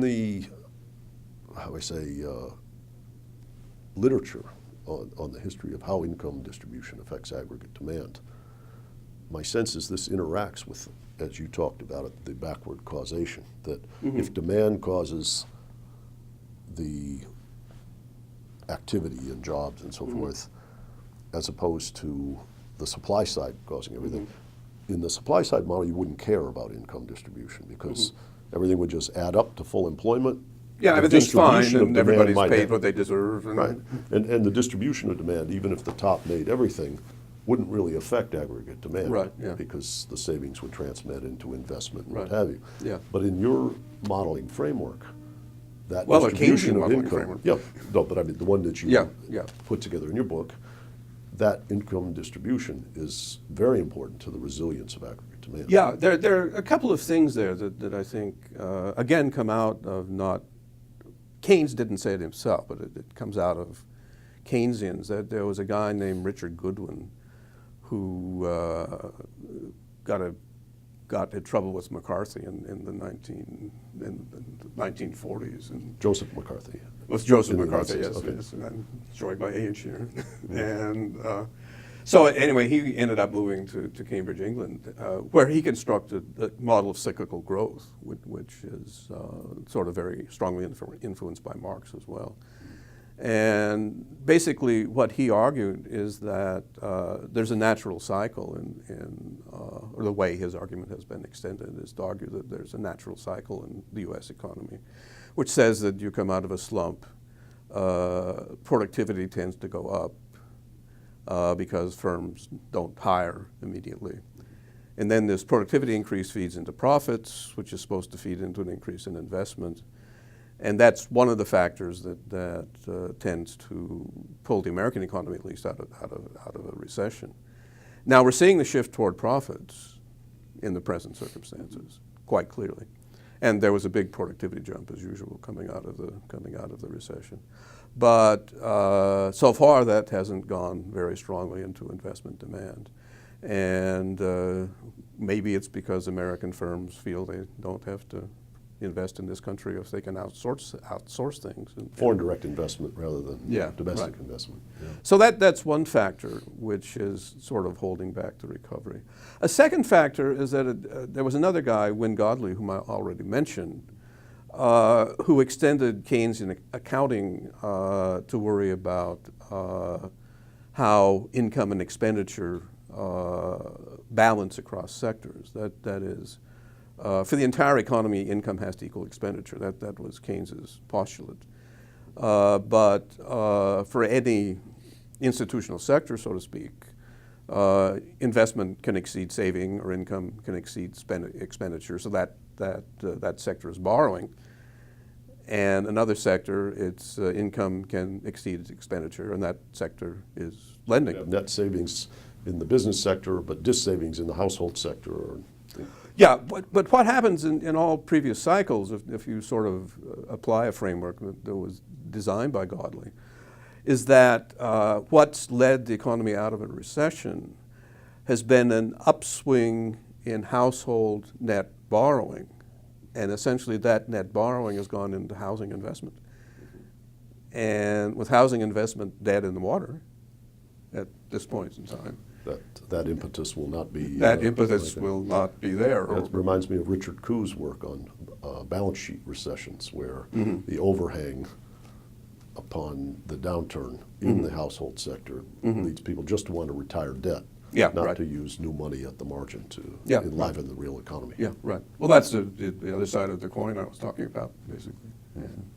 the, how I say, literature on the history of how income distribution affects aggregate demand, my sense is this interacts with, as you talked about it, the backward causation, that if demand causes the activity and jobs and so forth, as opposed to the supply side causing everything. In the supply side model, you wouldn't care about income distribution because everything would just add up to full employment. Yeah, everything's fine and everybody's paid have, what they deserve. And right. And the distribution of demand, even if the top made everything, wouldn't really affect aggregate demand. Right, yeah. Because the savings would transmit into investment and Right. what have you. Yeah. But in your modeling framework, that Well, a distribution Keynesian of modeling income, framework. yeah, no, but I mean the one that you Yeah. put together in your book, that income distribution is very important to the resilience of aggregate demand. Yeah, there are a couple of things there that I think, again, come out of not, Keynes didn't say it himself, but it comes out of Keynesians, that there was a guy named Richard Goodwin who got in trouble with McCarthy in the 1940s. And Joseph McCarthy. with Joseph McCarthy, yes, Okay. yes, and I'm showing my age here. And so anyway, he ended up moving to Cambridge, England, where he constructed a model of cyclical growth, which is sort of very strongly influenced by Marx as well. And basically what he argued is that there's a natural cycle or the way his argument has been extended is to argue that there's a natural cycle in the U.S. economy, which says that you come out of a slump, productivity tends to go up because firms don't hire immediately. And then this productivity increase feeds into profits, which is supposed to feed into an increase in investment. And that's one of the factors that tends to pull the American economy at least out of a recession. Now we're seeing the shift toward profits in the present circumstances quite clearly, and there was a big productivity jump as usual coming out of the recession. But so far that hasn't gone very strongly into investment demand, and maybe it's because American firms feel they don't have to invest in this country if they can outsource things. Foreign direct investment rather than domestic right. investment. Yeah. So that's one factor which is sort of holding back the recovery. A second factor is that there was another guy, Wynne Godley, whom I already mentioned, who extended Keynesian accounting to worry about how income and expenditure balance across sectors. That is, for the entire economy, income has to equal expenditure. That was Keynes's postulate. But for any institutional sector, so to speak, investment can exceed saving, or income can exceed expenditure. So that sector is borrowing. And another sector, its income can exceed its expenditure, and that sector is lending. Yeah, net savings in the business sector, but dis-savings in the household sector. Yeah, but what happens in all previous cycles, if you sort of apply a framework that was designed by Godley, is that what's led the economy out of a recession has been an upswing in household net borrowing. And essentially that net borrowing has gone into housing investment. And with housing investment dead in the water at this point in time, that impetus will not be. That impetus will not be there. That reminds me of Richard Kuh's work on balance sheet recessions, where the overhang upon the downturn in the household sector leads people just to want to retire debt, not to use new money at the margin to enliven the real economy. Yeah, right. Well, that's the other side of the coin I was talking about, basically. And,